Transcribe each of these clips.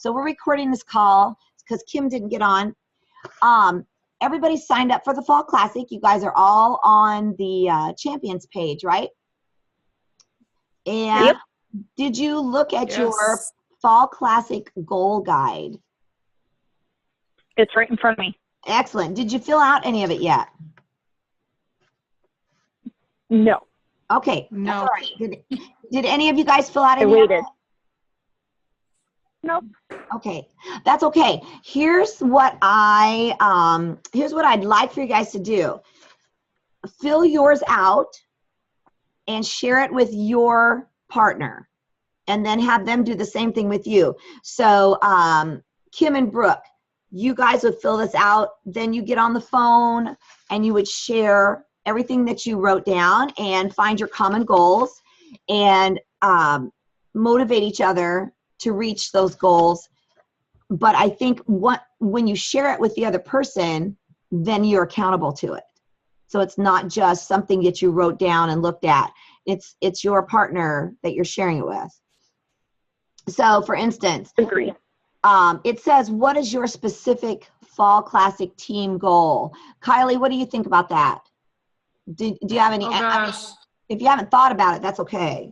So we're recording this call because Kim didn't get on. Everybody signed up for the Fall Classic. You guys are all on the champions page, right? And yep. Did you look at your Fall Classic goal guide? It's right in front of me. Excellent. Did you fill out any of it yet? No. Okay. No. That's all right. Did any of you guys fill out any? I waited. Nope. Okay, that's okay. Here's what I'd like for you guys to do. Fill yours out and share it with your partner, and then have them do the same thing with you. So Kim and Brooke, you guys would fill this out, then you get on the phone and you would share everything that you wrote down and find your common goals and motivate each other to reach those goals. But I think when you share it with the other person, then you're accountable to it. So it's not just something that you wrote down and looked at. It's your partner that you're sharing it with. So for instance, Agree. It says, what is your specific Fall Classic team goal? Kylie, what do you think about that? Do you have any? Oh gosh. If you haven't thought about it, that's okay.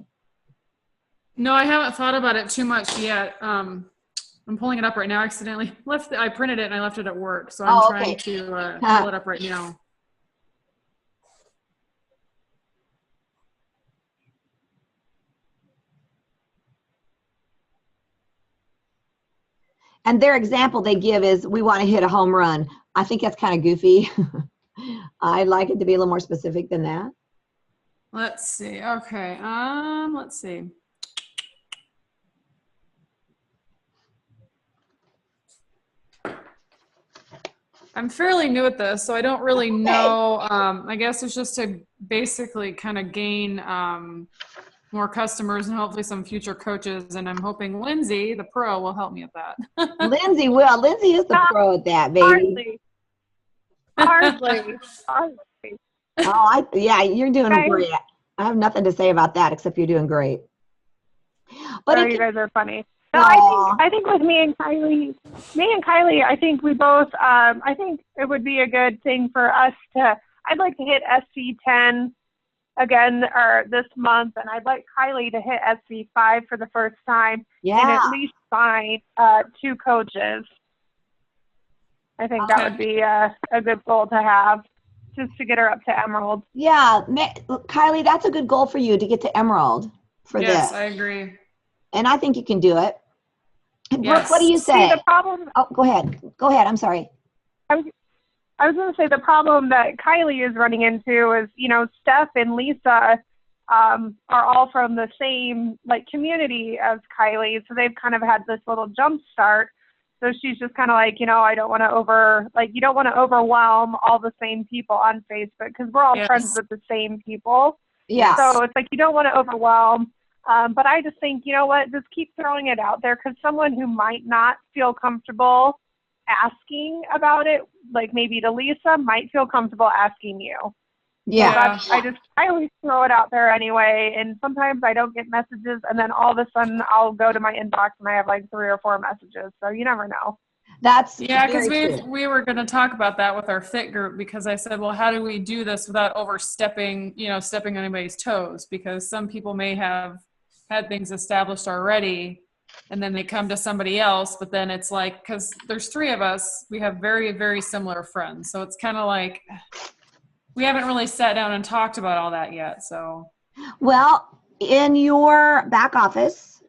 No, I haven't thought about it too much yet. I'm pulling it up right now. I accidentally I printed it and I left it at work. So I'm trying to pull it up right now. And their example they give is, we want to hit a home run. I think that's kind of goofy. I'd like it to be a little more specific than that. Let's see. Okay. Let's see. I'm fairly new at this, so I don't really know. I guess it's just to basically kind of gain more customers and hopefully some future coaches. And I'm hoping Lindsay, the pro, will help me at that. Lindsay will. Lindsay is the pro at that, baby. Hardly. Oh, yeah, you're doing great. I have nothing to say about that except you're doing great. But you guys are funny. No, I think with me and Kylie, I think we both, I think it would be a good thing for us I'd like to hit SC10 again this month, and I'd like Kylie to hit SC5 for the first time, and at least find 2 coaches. I think that would be a good goal to have, just to get her up to Emerald. Yeah, Kylie, that's a good goal for you, to get to Emerald for this. Yes, I agree. And I think you can do it. Brooke, yes. what do you say? See, the problem. Oh, go ahead. Go ahead. I'm sorry. I was going to say the problem that Kylie is running into is, Steph and Lisa are all from the same community as Kylie, so they've kind of had this little jump start. So she's just kind of like, I don't want to you don't want to overwhelm all the same people on Facebook, because we're all friends with the same people. Yeah. So it's you don't want to overwhelm. But I just think, you know what, just keep throwing it out there, because someone who might not feel comfortable asking about it, maybe to Lisa, might feel comfortable asking you. Yeah. So I always throw it out there anyway, and sometimes I don't get messages, and then all of a sudden I'll go to my inbox and I have 3 or 4 messages, so you never know. That's because we were going to talk about that with our fit group, because I said, well, how do we do this without overstepping, stepping on anybody's toes? Because some people may have had things established already, and then they come to somebody else, but then it's because there's 3 of us, we have very, very similar friends. So it's kind of we haven't really sat down and talked about all that yet. So, well, in your back office,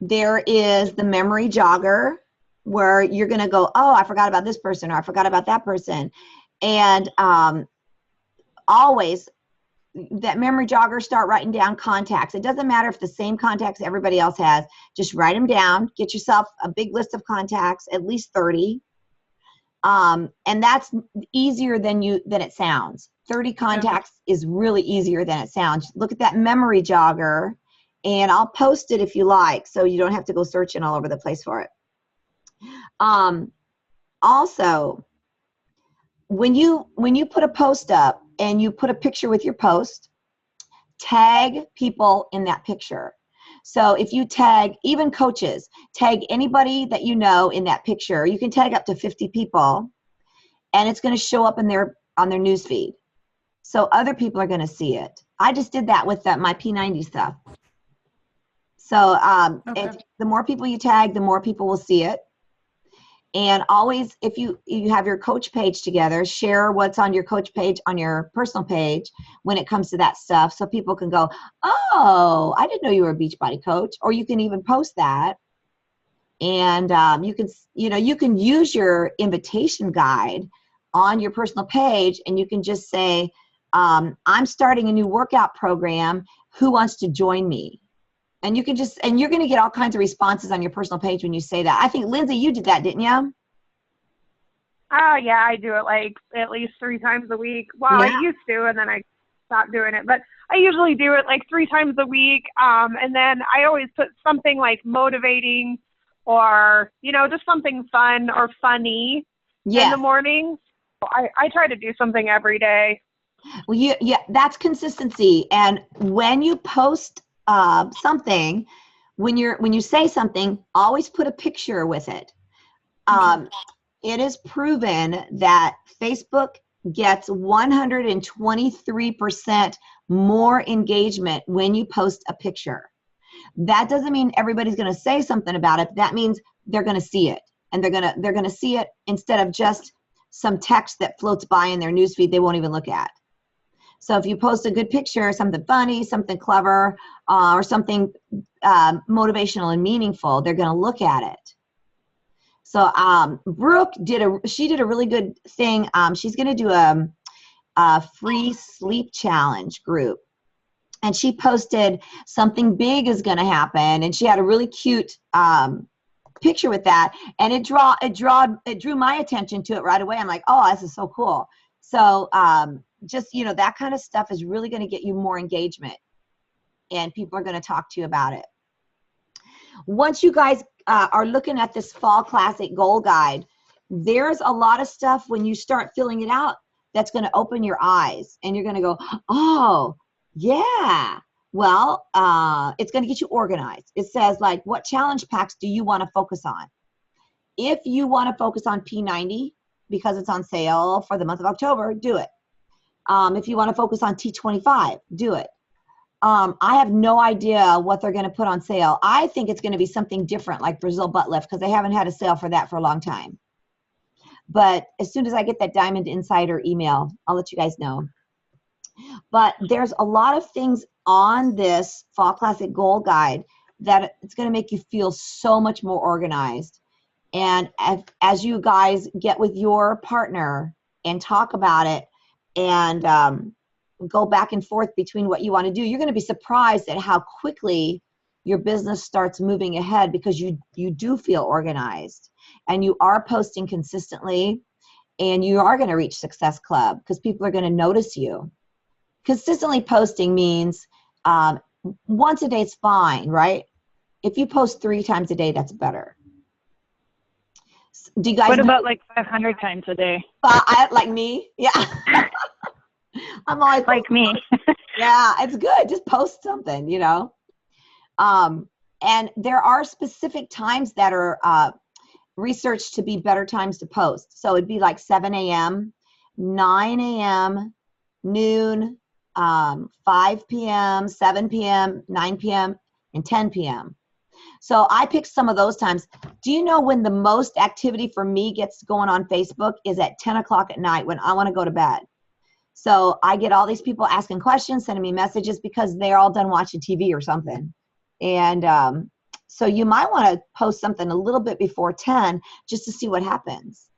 there is the memory jogger, where you're going to go, oh, I forgot about this person, or I forgot about that person. And always, that memory jogger, start writing down contacts. It doesn't matter if the same contacts everybody else has. Just write them down. Get yourself a big list of contacts, at least 30. And that's easier than it sounds. 30 contacts is really easier than it sounds. Look at that memory jogger, and I'll post it if you like, so you don't have to go searching all over the place for it. Also, when you put a post up and you put a picture with your post, tag people in that picture. So if you tag, even coaches, tag anybody that you know in that picture. You can tag up to 50 people, and it's going to show up in on their news feed. So other people are going to see it. I just did that with my P90 stuff. So Okay. the more people you tag, the more people will see it. And always, if you have your coach page together, share what's on your coach page on your personal page when it comes to that stuff, so people can go, oh, I didn't know you were a Beachbody coach. Or you can even post that. And you can use your invitation guide on your personal page, and you can just say, I'm starting a new workout program. Who wants to join me? And you can and you're going to get all kinds of responses on your personal page when you say that. I think, Lindsay, you did that, didn't you? Oh, yeah, I do it like at least 3 times a week. Well, Yeah. I used to, and then I stopped doing it. But I usually do it like 3 times a week. And then I always put something like motivating or, just something fun or funny in the morning. So I try to do something every day. Well, yeah, that's consistency. And when you post something, when you say something, always put a picture with it. It is proven that Facebook gets 123% more engagement when you post a picture. That doesn't mean everybody's going to say something about it. That means they're going to see it, and they're going to see it instead of just some text that floats by in their newsfeed they won't even look at. So if you post a good picture, something funny, something clever, or something motivational and meaningful, they're going to look at it. So Brooke did a really good thing. She's going to do a free sleep challenge group, and she posted something big is going to happen, and she had a really cute picture with that, and it drew my attention to it right away. I'm like, oh, this is so cool. So just, that kind of stuff is really going to get you more engagement, and people are going to talk to you about it. Once you guys are looking at this Fall Classic Goal Guide, there's a lot of stuff when you start filling it out that's going to open your eyes, and you're going to go, oh, yeah. Well, it's going to get you organized. It says, like, what challenge packs do you want to focus on? If you want to focus on P90 because it's on sale for the month of October, do it. If you want to focus on T25, do it. I have no idea what they're going to put on sale. I think it's going to be something different, like Brazil butt lift, because they haven't had a sale for that for a long time. But as soon as I get that Diamond Insider email, I'll let you guys know. But there's a lot of things on this Fall Classic Goal Guide that it's going to make you feel so much more organized. And as you guys get with your partner and talk about it and go back and forth between what you want to do, you're going to be surprised at how quickly your business starts moving ahead, because you do feel organized and you are posting consistently, and you are going to reach Success Club because people are going to notice you. Consistently posting means once a day is fine, right? If you post 3 times a day, that's better. Do you guys? What about like 500 times a day? Like me? Yeah. I'm always like me. Yeah, it's good. Just post something, And there are specific times that are researched to be better times to post. So it'd be like 7 a.m., 9 a.m., noon, 5 p.m., 7 p.m., 9 p.m., and 10 p.m. So I picked some of those times. Do you know when the most activity for me gets going on Facebook is at 10 o'clock at night when I want to go to bed? So I get all these people asking questions, sending me messages because they're all done watching TV or something. And so you might want to post something a little bit before 10 just to see what happens.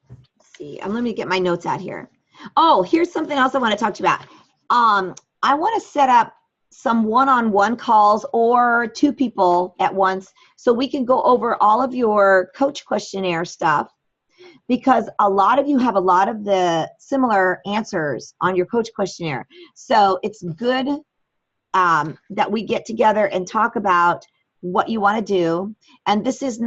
Let's see. Let me get my notes out here. Oh, here's something else I want to talk to you about. I want to set up some one-on-one calls or 2 people at once so we can go over all of your coach questionnaire stuff, because a lot of you have a lot of the similar answers on your coach questionnaire. So it's good that we get together and talk about what you want to do. And this is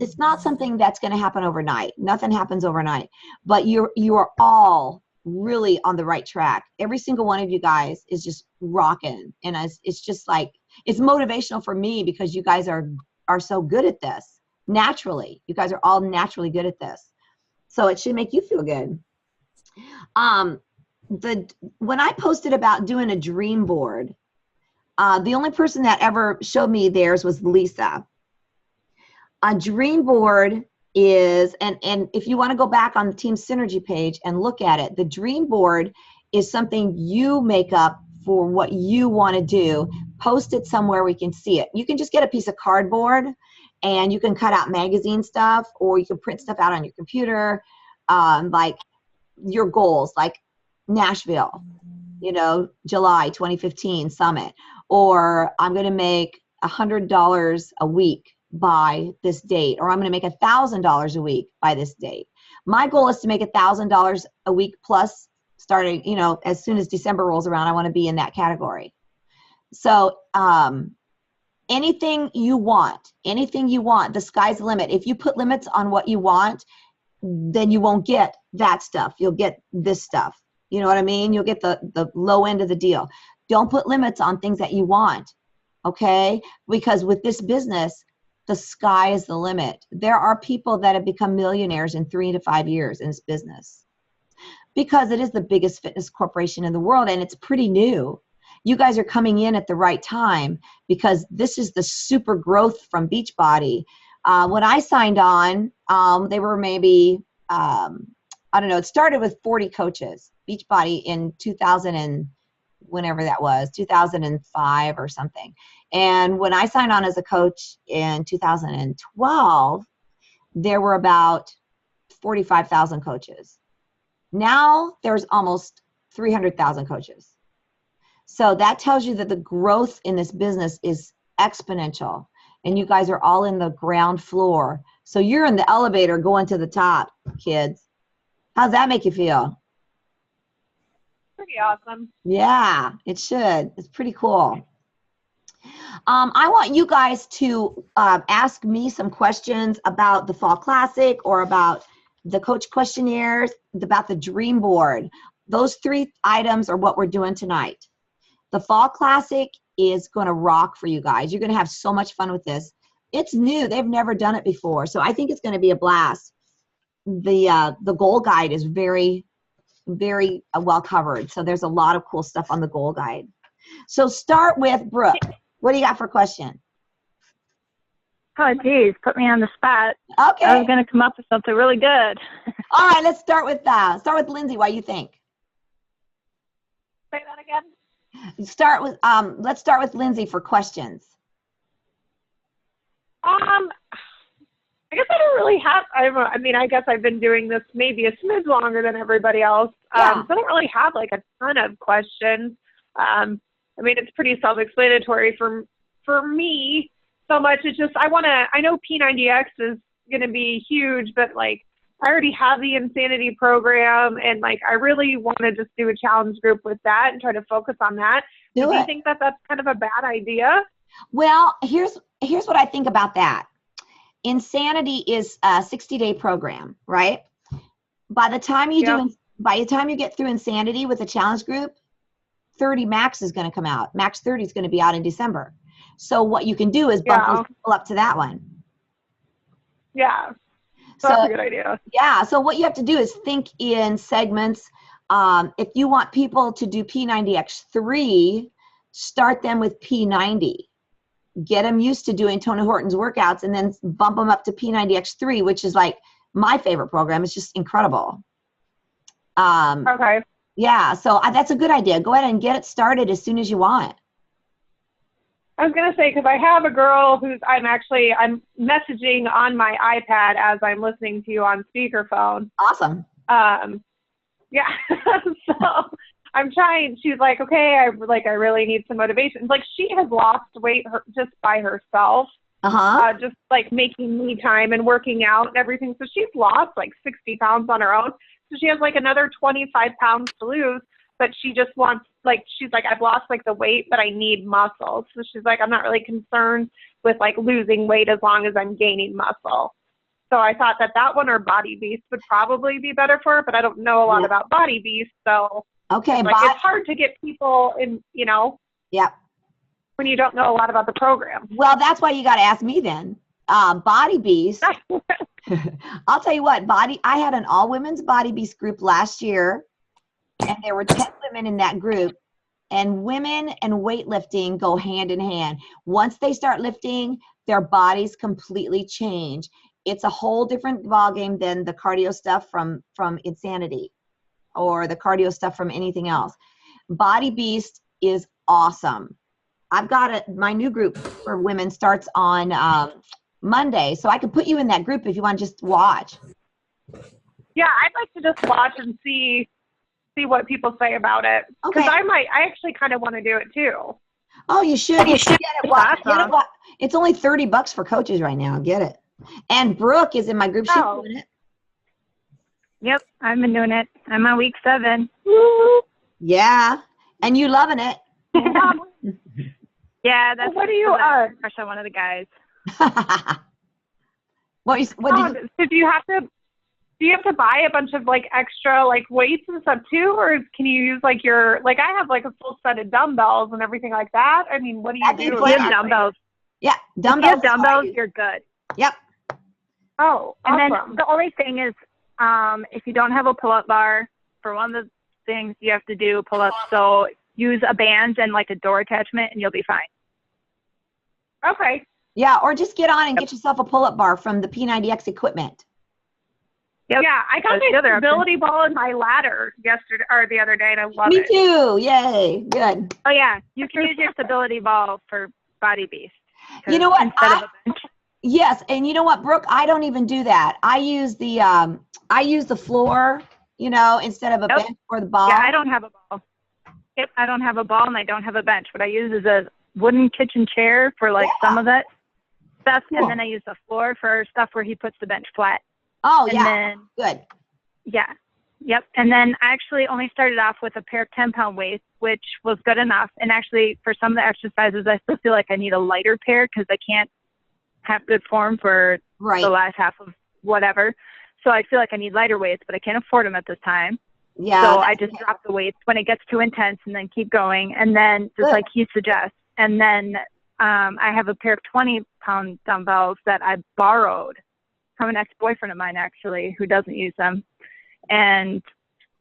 it's not something that's going to happen overnight. Nothing happens overnight. But you are all really on the right track. Every single one of you guys is just rocking. And it's just like, it's motivational for me because you guys are so good at this naturally. You guys are all naturally good at this. So it should make you feel good. When I posted about doing a dream board, the only person that ever showed me theirs was Lisa. A dream board is, and if you want to go back on the Team Synergy page and look at it, the dream board is something you make up for what you want to do. Post it somewhere we can see it. You can just get a piece of cardboard and you can cut out magazine stuff, or you can print stuff out on your computer, like your goals, like Nashville, July 2015 summit, or I'm going to make $100 a week by this date, or I'm going to make $1,000 a week by this date. My goal is to make $1,000 a week plus, starting, as soon as December rolls around. I want to be in that category. So anything you want, the sky's the limit. If you put limits on what you want, then you won't get that stuff. You'll get this stuff. You know what I mean? You'll get the low end of the deal. Don't put limits on things that you want, okay? Because with this business, the sky is the limit. There are people that have become millionaires in 3 to 5 years in this business because it is the biggest fitness corporation in the world, and it's pretty new. You guys are coming in at the right time because this is the super growth from Beachbody. When I signed on, they were maybe, it started with 40 coaches, Beachbody in 2000 and whenever that was, 2005 or something. And when I signed on as a coach in 2012, there were about 45,000 coaches. Now there's almost 300,000 coaches. So that tells you that the growth in this business is exponential. And you guys are all in the ground floor. So you're in the elevator going to the top, kids. How's that make you feel? Pretty awesome. Yeah, it should. It's pretty cool. I want you guys to ask me some questions about the Fall Classic or about the coach questionnaires, about the dream board. Those 3 items are what we're doing tonight. The Fall Classic is going to rock for you guys. You're going to have so much fun with this. It's new. They've never done it before. So I think it's going to be a blast. The goal guide is very, very well covered. So there's a lot of cool stuff on the goal guide. So start with Brooke. What do you got for a question? Oh, geez, put me on the spot. Okay. I was going to come up with something really good. All right, let's start with Lindsay. What do you think? Say that again. Let's start with Lindsay for questions. I guess I don't really have, I guess I've been doing this maybe a smidge longer than everybody else. Yeah. So I don't really have like a ton of questions. It's pretty self-explanatory for me. So much it's just, I know P90X is going to be huge, but like I already have the Insanity program, and like I really want to just do a challenge group with that and try to focus on that. Do you think that that's kind of a bad idea? Well, here's what I think about that. Insanity is a 60-day program, right? By the time you get through Insanity with a challenge group, 30 Max is going to come out. Max 30 is going to be out in December. So what you can do is bump those people up to that one. Yeah. So that's a good idea. Yeah. So what you have to do is think in segments. If you want people to do P90X3, start them with P90. Get them used to doing Tony Horton's workouts, and then bump them up to P90X3, which is like my favorite program. It's just incredible. Okay. Yeah. So that's a good idea. Go ahead and get it started as soon as you want. I was going to say, because I have a girl who's I'm messaging on my iPad as I'm listening to you on speakerphone. Awesome. Yeah. So I'm trying. She's like, okay, I really need some motivation. Like she has lost weight just by herself. Just like making me time and working out and everything. So she's lost like 60 pounds on her own. So she has like another 25 pounds to lose. But she just wants, she's like, I've lost like the weight, but I need muscle. So she's like, I'm not really concerned with like losing weight as long as I'm gaining muscle. So I thought that one or Body Beast would probably be better for it, but I don't know a lot about Body Beast. So Okay. like, it's hard to get people in, Yep. when you don't know a lot about the program. Well, that's why you got to ask me then. Body Beast. I'll tell you what, I had an all women's Body Beast group last year, and there were 10 women in that group, and women and weightlifting go hand in hand. Once they start lifting, their bodies completely change. It's a whole different ballgame than the cardio stuff from Insanity or the cardio stuff from anything else. Body Beast is awesome. I've got my new group for women starts on Monday, so I can put you in that group if you want to just watch. Yeah, I'd like to just watch and see what people say about it, because Okay. I actually kind of want to do it too. Oh, you should. You should get it. Awesome. It's only $30 for coaches right now. Get it. And Brooke is in my group. She's doing it. Yep, I've been doing it. I'm on week 7. Yeah, and you loving it. Yeah, that's What do you crush on one of the guys. what did you? So do you have to buy a bunch of like extra like weights and stuff too, or can you use like I have like a full set of dumbbells and everything like that? I mean, what do you do? If you have dumbbells, Yeah, if you have dumbbells, you're good. Yep. Oh, And awesome. then the only thing is, if you don't have a pull-up bar, for one of the things you have to do pull-ups, so use a band and like a door attachment, and you'll be fine. Okay. Yeah, or just get on and get yourself a pull-up bar from the P90X equipment. Yep. Yeah, I got That's the my other option. stability ball in my ladder yesterday or the other day, and I love Me it. too. Yay. Good. Oh yeah, you can use your stability ball for Body Beast. You know what? Instead of a bench. Yes, and you know what, Brooke? I don't even do that. I use the floor, instead of a Nope. bench or the ball. Yeah, I don't have a ball. Yep, I don't have a ball and I don't have a bench. What I use is a wooden kitchen chair for like some of that stuff, Cool. and then I use the floor for stuff where he puts the bench flat. Oh, And yeah. then, Good. yeah. Yep. And then I actually only started off with a pair of 10-pound weights, which was good enough. And actually, for some of the exercises, I still feel like I need a lighter pair because I can't have good form for Right. the last half of whatever. So I feel like I need lighter weights, but I can't afford them at this time. Yeah. So I just drop the weights when it gets too intense and then keep going. And then just Good. like he suggests. And then I have a pair of 20-pound dumbbells that I borrowed from an ex-boyfriend of mine, actually, who doesn't use them. And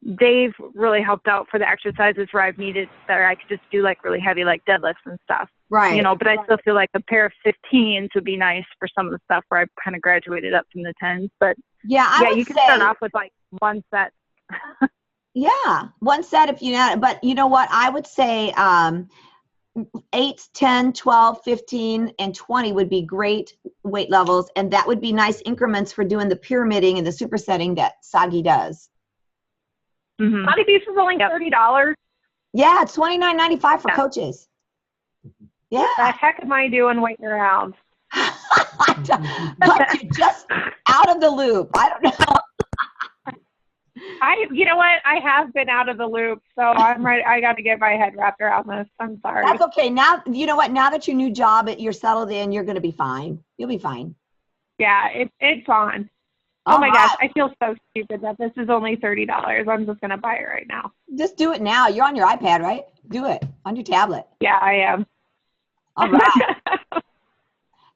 they've really helped out for the exercises where I've needed that I could just do like really heavy, like deadlifts and stuff, Right. but I still feel like a pair of 15s would be nice for some of the stuff where I've kind of graduated up from the 10s. But Yeah, I yeah, would you can say, start off with like one set. yeah, one set if you know, but you know what? I would say 8, 10, 12, 15, and 20 would be great weight levels, and that would be nice increments for doing the pyramiding and the supersetting that Sagi does. Mm-hmm. Body Beast is only $30. Yeah, it's $29.95 for Yeah. coaches. Yeah. The heck am I doing waiting around? But you're just out of the loop. I don't know. You know what? I have been out of the loop, so I'm ready. I got to get my head wrapped around this. I'm sorry. That's okay. Now, you know what? Now that your new job, you're settled in, you're going to be fine. You'll be fine. Yeah, it's on. Oh All my right. gosh, I feel so stupid that this is only $30. I'm just gonna buy it right now. Just do it now. You're on your iPad, right? Do it on your tablet. Yeah, I am. All right.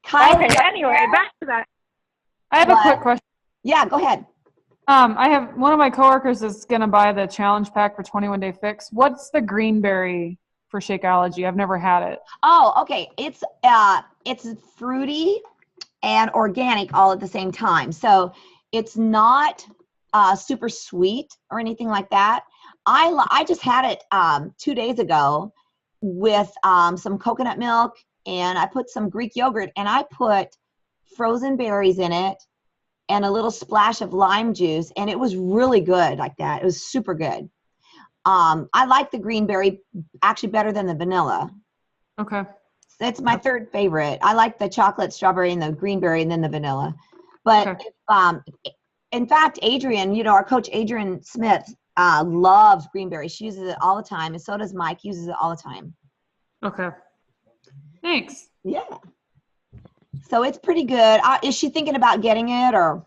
Kylie, Okay. Anyway, back to that. I have What? a quick question. Yeah, go ahead. I have one of my coworkers is gonna buy the challenge pack for 21 Day Fix. What's the greenberry for Shakeology? I've never had it. Oh, okay. It's fruity and organic all at the same time. So it's not super sweet or anything like that. I just had it 2 days ago with some coconut milk, and I put some Greek yogurt, and I put frozen berries in it and a little splash of lime juice, and it was really good like that. It was super good. I like the greenberry actually better than the vanilla. Okay. That's my third favorite. I like the chocolate, strawberry, and the greenberry, and then the vanilla. But Okay. In fact, Adrian, our coach Adrian Smith loves greenberry. She uses it all the time, and so does Mike. Uses it all the time. Okay. Thanks. Yeah. So it's pretty good. Is she thinking about getting it or?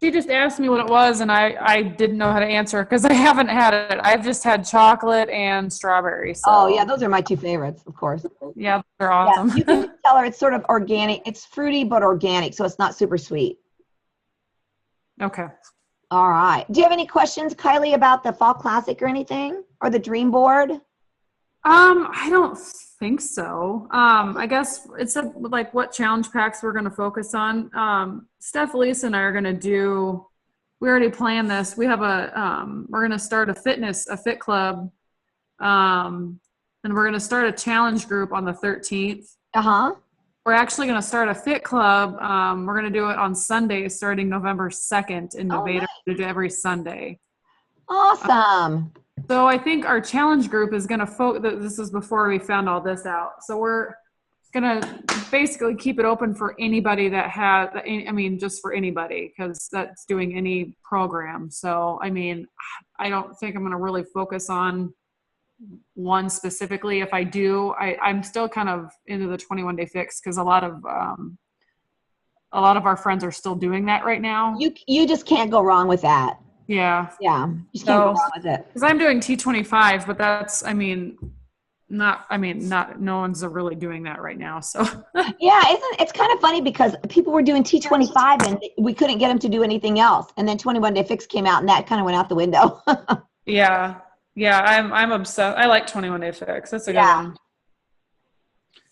She just asked me what it was, and I didn't know how to answer because I haven't had it. I've just had chocolate and strawberry. So. Oh yeah, those are my two favorites, of course. Yeah, they're Yeah, awesome. you can just tell her it's sort of organic. It's fruity but organic, so it's not super sweet. Okay. All right. Do you have any questions, Kylie, about the Fall Classic or anything, or the Dream Board? I don't think so. I guess it's like what challenge packs we're going to focus on. Steph, Lisa, and I are going to do. We already planned this. We have we're going to start a fit club, and we're going to start a challenge group on the 13th. We're actually going to start a fit club. We're going to do it on Sunday, starting November 2nd in Nevada. Nice. We do it every Sunday. Awesome. So I think our challenge group is going to this is before we found all this out. So we're going to basically keep it open for anybody that has, I mean, just for anybody, because that's doing any program. So, I mean, I don't think I'm going to really focus on one specifically. If I do, I'm still kind of into the 21-day fix because a lot of our friends are still doing that right now. You just can't go wrong with that. Yeah. Yeah. You just can't go wrong with it. Because I'm doing T25, but that's, no one's really doing that right now. So yeah, it's kind of funny because people were doing T25 and we couldn't get them to do anything else. And then 21-day fix came out and that kind of went out the window. Yeah. I'm obsessed. I like 21-day fix. That's a good one.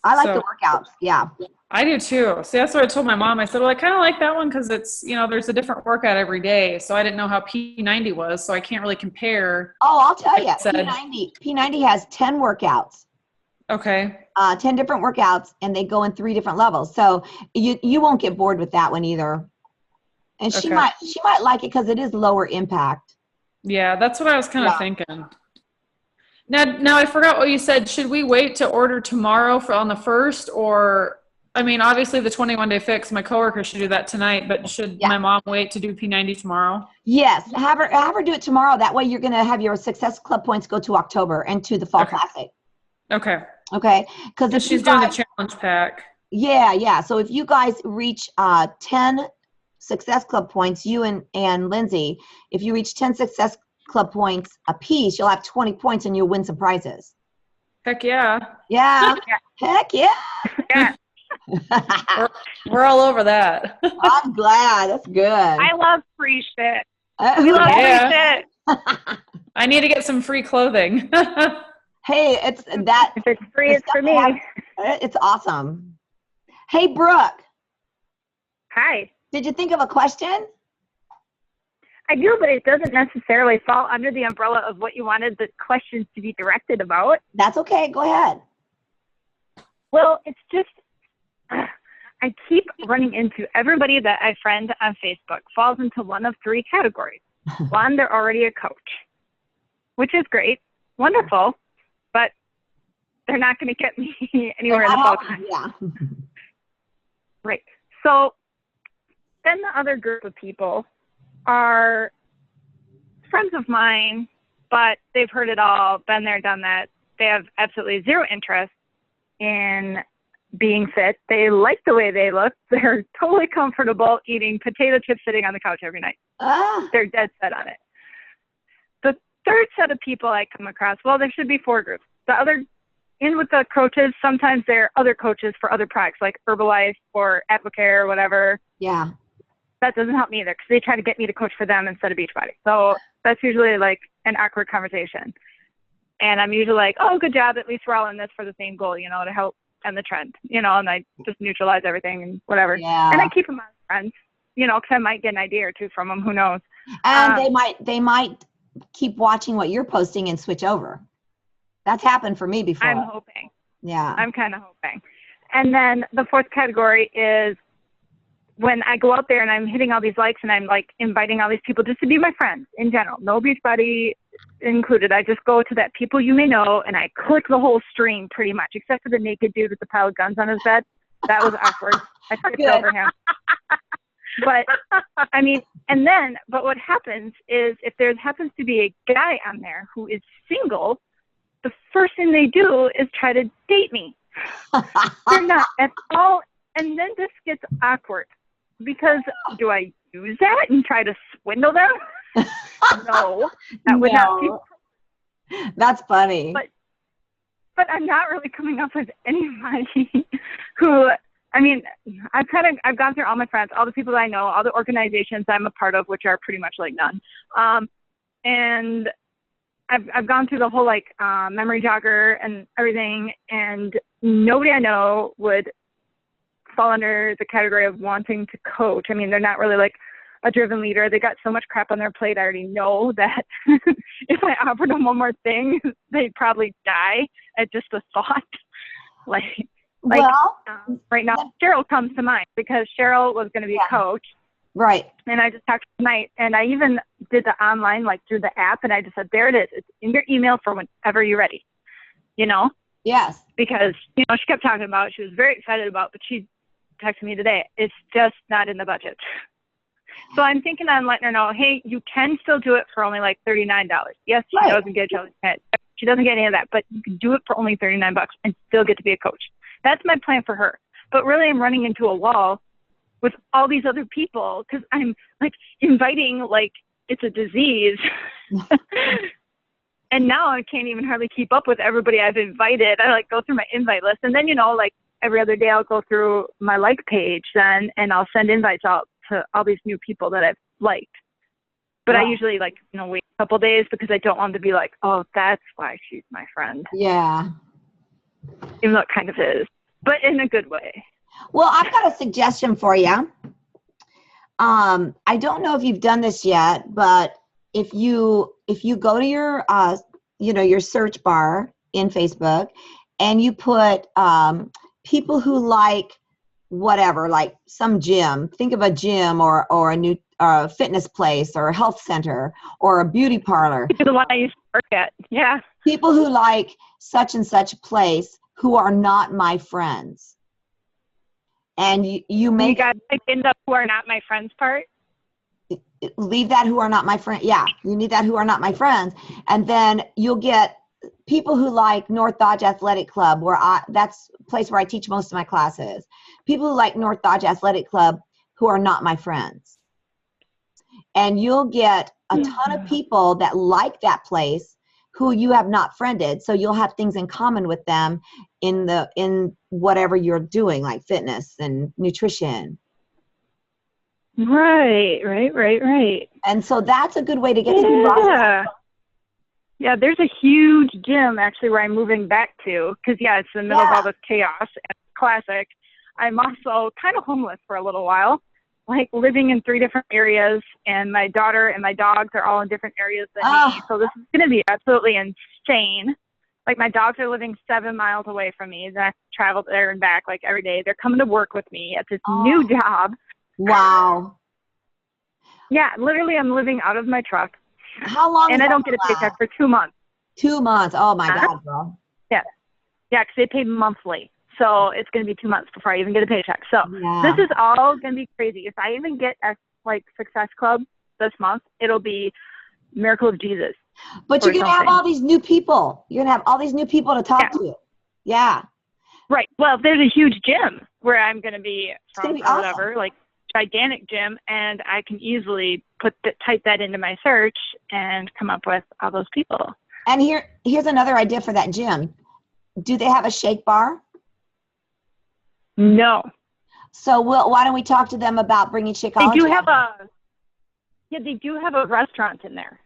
I like the workouts. Yeah. I do too. See, that's what I told my mom. I said, well, I kind of like that one because it's, there's a different workout every day. So I didn't know how P90 was. So I can't really compare. Oh, I'll tell you. P90 has 10 workouts. Okay. 10 different workouts and they go in 3 different levels. So you won't get bored with that one either. And she might like it because it is lower impact. Yeah, that's what I was kind of thinking. Now I forgot what you said. Should we wait to order tomorrow on the 1st or, obviously the 21-day fix, my coworker should do that tonight, but should my mom wait to do P90 tomorrow? Yes, have her do it tomorrow. That way you're going to have your Success Club points go to October and to the Fall Classic. Okay. Okay. Because she's doing the challenge pack. Yeah. So if you guys reach 10 Success Club points, you and Lindsay, if you reach 10 Success Club points a piece, you'll have 20 points and you'll win some prizes. Heck yeah. Yeah. Heck yeah. Yeah. We're all over that. I'm glad. That's good. I love free shit. We love free shit. I need to get some free clothing. Hey, if it's free, it's for me. It's awesome. Hey, Brooke. Hi. Did you think of a question? I do, but it doesn't necessarily fall under the umbrella of what you wanted the questions to be directed about. That's okay. Go ahead. Well, it's just, I keep running into everybody that I friend on Facebook falls into one of 3 categories. One, they're already a coach, which is great, wonderful, but they're not going to get me anywhere in the fall time. Yeah. Right. So then the other group of people are friends of mine, but they've heard it all, been there, done that. They have absolutely zero interest in being fit. They like the way they look. They're totally comfortable eating potato chips sitting on the couch every night. They're dead set on it. The third set of people I come across, well, there should be 4 groups. The other, in with the coaches, sometimes they're other coaches for other products like Herbalife or Advocare or whatever. Yeah. That doesn't help me either because they try to get me to coach for them instead of Beachbody. So that's usually like an awkward conversation. And I'm usually like, oh, good job. At least we're all in this for the same goal, to help end the trend, and I just neutralize everything and whatever. Yeah. And I keep them as friends, because I might get an idea or 2 from them. Who knows? And they might keep watching what you're posting and switch over. That's happened for me before. I'm hoping. Yeah. I'm kind of hoping. And then the 4th category is when I go out there and I'm hitting all these likes and I'm like inviting all these people just to be my friends in general, no Beachbody included. I just go to that people you may know and I click the whole stream pretty much, except for the naked dude with the pile of guns on his bed. That was awkward. I skipped over him. But but what happens is if there happens to be a guy on there who is single, the first thing they do is try to date me. They're not at all And then this gets awkward because do I use that and try to swindle them? No, that would not be. That's funny. But I'm not really coming up with anybody who, I mean, I've gone through all my friends, all the people that I know, all the organizations I'm a part of, which are pretty much like none. And I've gone through the whole like memory jogger and everything, and nobody I know would fall under the category of wanting to coach. I mean, they're not really like a driven leader. They got so much crap on their plate. I already know that if I offered them one more thing, they'd probably die at just the thought. Well, right now, Cheryl comes to mind because Cheryl was going to be a coach. Right. And I just talked tonight, and I even did the online, like through the app, and I just said, there it is. It's in your email for whenever you're ready, you know? Yes. Because, you know, she kept talking about it. She was very excited about it, but she texted me today. It's just not in the budget. So I'm thinking I'm letting her know, hey, you can still do it for only like $39. Yes, she doesn't get she doesn't get any of that, but you can do it for only $39 and still get to be a coach. That's my plan for her. But really, I'm running into a wall with all these other people because I'm like inviting like it's a disease. And now I can't even hardly keep up with everybody I've invited. I like go through my invite list, and then, you know, like every other day I'll go through my like page then, and I'll send invites out to all these new people that I've liked. But I usually like, you know, wait a couple days because I don't want to be like, oh, that's why she's my friend. Yeah. Even though it kind of is, but in a good way. Well, I've got a suggestion for you. I don't know if you've done this yet, but if you go to your your search bar in Facebook and you put people who like whatever, like some gym, think of a gym or a new fitness place or a health center or a beauty parlor. The one I used to work at. Yeah. People who like such and such place who are not my friends. And you make... You got to end up who are not my friends part? Leave that who are not my friend. Yeah, you need that who are not my friends. And then you'll get people who like North Dodge Athletic Club, that's a place where I teach most of my classes. People who like North Dodge Athletic Club who are not my friends. And you'll get a ton of people that like that place who you have not friended. So you'll have things in common with them in whatever you're doing, like fitness and nutrition. Right. And so that's a good way to get to know. Yeah, there's a huge gym actually where I'm moving back to because, it's in the middle of all this chaos and classic. I'm also kind of homeless for a little while, like living in 3 different areas, and my daughter and my dogs are all in different areas than me. So this is going to be absolutely insane. Like my dogs are living 7 miles away from me. Then I have to travel there and back like every day. They're coming to work with me at this new job. Wow. Yeah, literally I'm living out of my truck. How long? And I don't get a paycheck for 2 months. 2 months. Oh my God, girl. Yeah, because they pay monthly. So it's going to be 2 months before I even get a paycheck. So this is all going to be crazy. If I even get a Success Club this month, it'll be Miracle of Jesus. But you're going to have all these new people. You're going to have all these new people to talk to. Yeah. Right. Well, there's a huge gym where I'm going to be from or awesome. whatever, like gigantic gym, and I can easily type that into my search and come up with all those people. And here's another idea for that gym. Do they have a shake bar? No. So why don't we talk to them about bringing Shakeology? They do have a restaurant in there.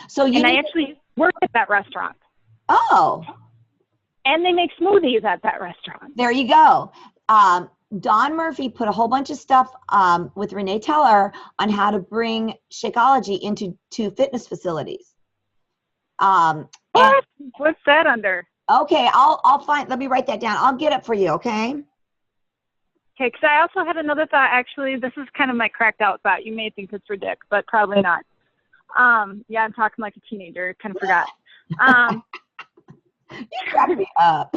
So I actually work at that restaurant. Oh. And they make smoothies at that restaurant. There you go. Don Murphy put a whole bunch of stuff with Renee Teller on how to bring Shakeology into fitness facilities. What's that under? Okay, I'll find. Let me write that down. I'll get it for you. Okay. Okay, because I also had another thought. Actually, this is kind of my cracked out thought. You may think it's ridiculous, but probably not. I'm talking like a teenager. Kind of forgot. You crack me up.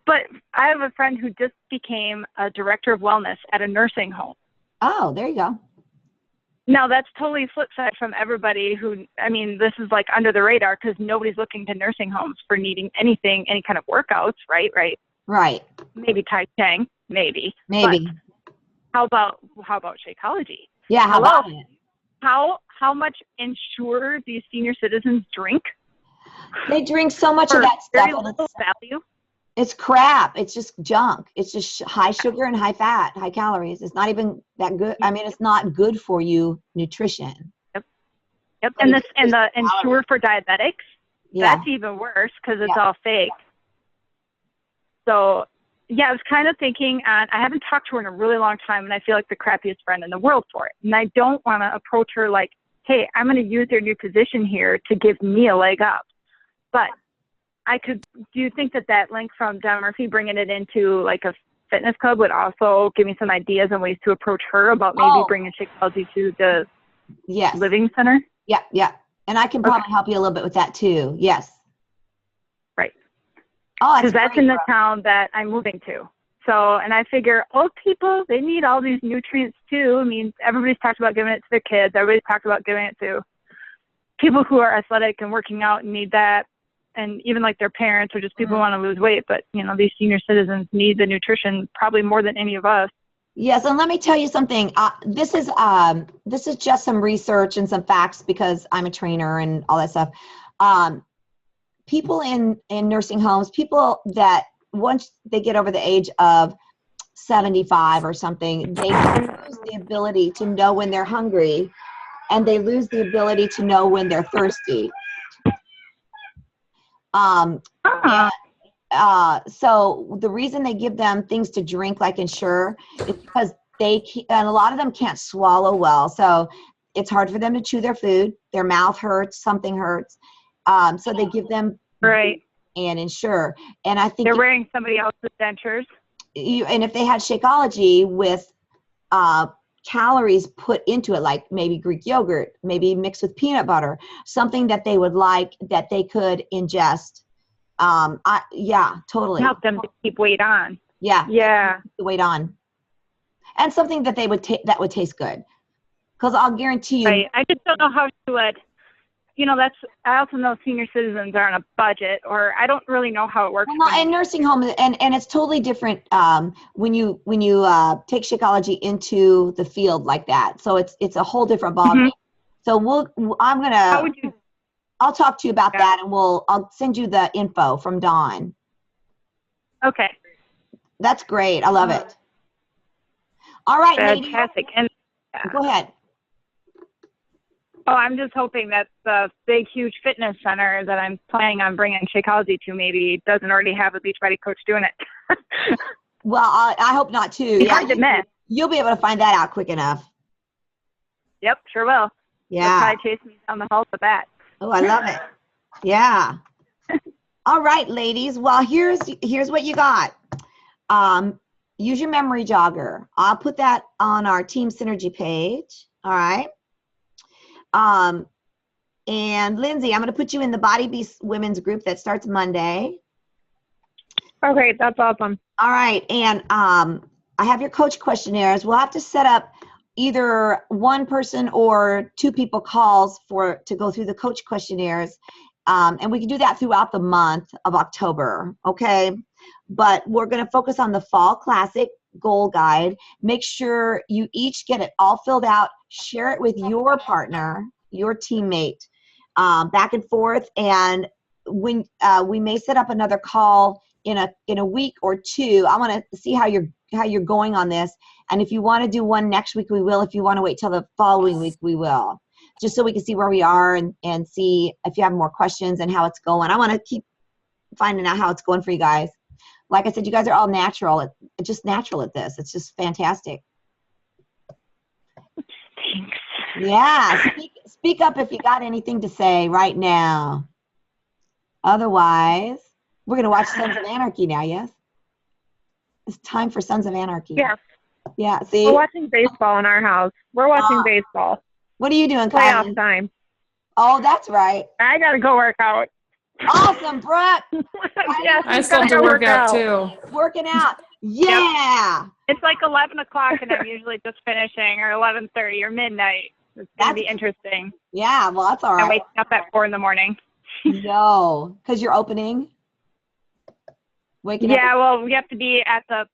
But I have a friend who just became a director of wellness at a nursing home. Oh, there you go. Now that's totally flip side from everybody who, I mean, this is like under the radar because nobody's looking to nursing homes for needing anything, any kind of workouts, right? Right. Maybe Tai Chang, maybe. Maybe. But how about Shakeology? Yeah, how Hello? about it? How much Ensure these senior citizens drink? They drink so much For of that stuff. very And little value. it's crap. It's just junk. It's just high sugar and high fat, high calories. It's not even that good. I mean, it's not good for you nutrition. Yep. But And it's the just Ensure for diabetics, Yeah. that's even worse because it's Yeah. all fake. So, yeah, I was kind of thinking, I haven't talked to her in a really long time, and I feel like the crappiest friend in the world for it. And I don't want to approach her like, hey, I'm going to use your new position here to give me a leg up. But do you think that link from Don Murphy bringing it into like a fitness club would also give me some ideas and ways to approach her about maybe bringing Shakeology to the Yes. living center? Yeah. And I can probably help you a little bit with that too. Yes. Right. Oh, Because that's in the town that I'm moving to. So, and I figure old people, they need all these nutrients too. I mean, everybody's talked about giving it to their kids. Everybody's talked about giving it to people who are athletic and working out and need that. And even like their parents or just people who want to lose weight. But, you know, these senior citizens need the nutrition probably more than any of us. Yes, and let me tell you something. This is just some research and some facts because I'm a trainer and all that stuff. People in nursing homes, people that once they get over the age of 75 or something, they lose the ability to know when they're hungry, and they lose the ability to know when they're thirsty. So the reason they give them things to drink like Ensure is because and a lot of them can't swallow well. So it's hard for them to chew their food. Their mouth hurts, something hurts. So they give them Right. and Ensure. And I think they're wearing somebody else's dentures. And if they had Shakeology with calories put into it, like maybe Greek yogurt, maybe mixed with peanut butter, something that they would like that they could ingest. Yeah, totally. Help them to keep weight on. Yeah. Yeah. The weight on. And something that they would that would taste good. Because I'll guarantee you. Right. I just don't know how to I also know senior citizens are on a budget, or I don't really know how it works. Well, in nursing homes, and it's totally different when you take Shakeology into the field like that. So it's a whole different ballgame. Mm-hmm. So I'll talk to you about that, and I'll send you the info from Dawn. Okay. That's great. I love it. All right, fantastic. Lady. And go ahead. Oh, I'm just hoping that the big, huge fitness center that I'm planning on bringing Shakeology to maybe doesn't already have a Beachbody coach doing it. Well, I hope not too. It's hard to miss. You'll be able to find that out quick enough. Yep, sure will. Yeah. They'll probably chase me down the hall with that. Oh, I love it. Yeah. All right, ladies. Well, here's what you got. Use your memory jogger. I'll put that on our Team Synergy page. All right. And Lindsay, I'm going to put you in the Body Beast Women's group that starts Monday. Okay, that's awesome. All right. And I have your coach questionnaires. We'll have to set up either one person or two people calls to go through the coach questionnaires. And we can do that throughout the month of October. Okay. But we're going to focus on the Fall Classic Goal Guide. Make sure you each get it all filled out. Share it with your partner, your teammate, back and forth. And when we may set up another call in a week or two. I want to see how you're going on this. And if you want to do one next week, we will. If you want to wait till the following week, we will. Just so we can see where we are and see if you have more questions and how it's going. I want to keep finding out how it's going for you guys. Like I said, you guys are all natural. It's just natural at this. It's just fantastic. Thanks. Yeah. Speak up if you got anything to say right now. Otherwise, we're going to watch Sons of Anarchy now, yes? It's time for Sons of Anarchy. Yeah. Yeah, see? We're watching baseball in our house. We're watching baseball. What are you doing, Playoff Kylie? time. Oh, that's right. I got to go work out. Awesome, Brooke. Yes, I still have to work out too. Working out. Yeah. It's like 11 o'clock and I'm usually just finishing, or 11:30 or midnight. It's going to be interesting. Yeah, well, that's all I'm right. waking up at 4 in the morning. No, because you're opening. Waking Yeah, up. well, we have to be at the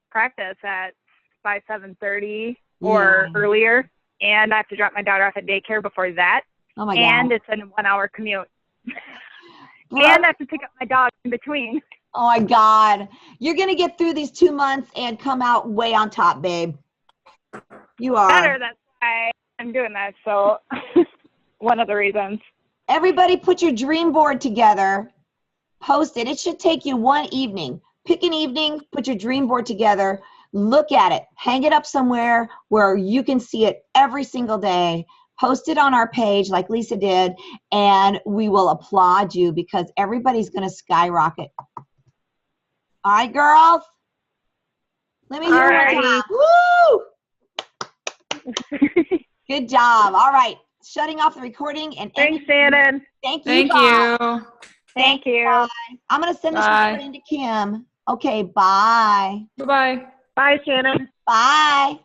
practice by 7:30 or Yeah. earlier, and I have to drop my daughter off at daycare before that, Oh my and God. it's a 1-hour commute. Brooke, And I have to pick up my dog in between. oh my God. You're going to get through these 2 months and come out way on top, babe. You are. Better, that's why I'm doing that. So one of the reasons. Everybody put your dream board together. Post it. It should take you one evening. Pick an evening, put your dream board together, look at it, hang it up somewhere where you can see it every single day. Post it on our page like Lisa did, and we will applaud you because everybody's going to skyrocket. All right, girls? Let me hear Alrighty. it. Woo! Good job. All right. Shutting off the recording and Thanks, Shannon. Thank you. Thank Bob. you. Thank you. Bye. I'm going to send this Bye. recording to Kim. Okay, bye. Bye-bye. Bye, Shannon. Bye.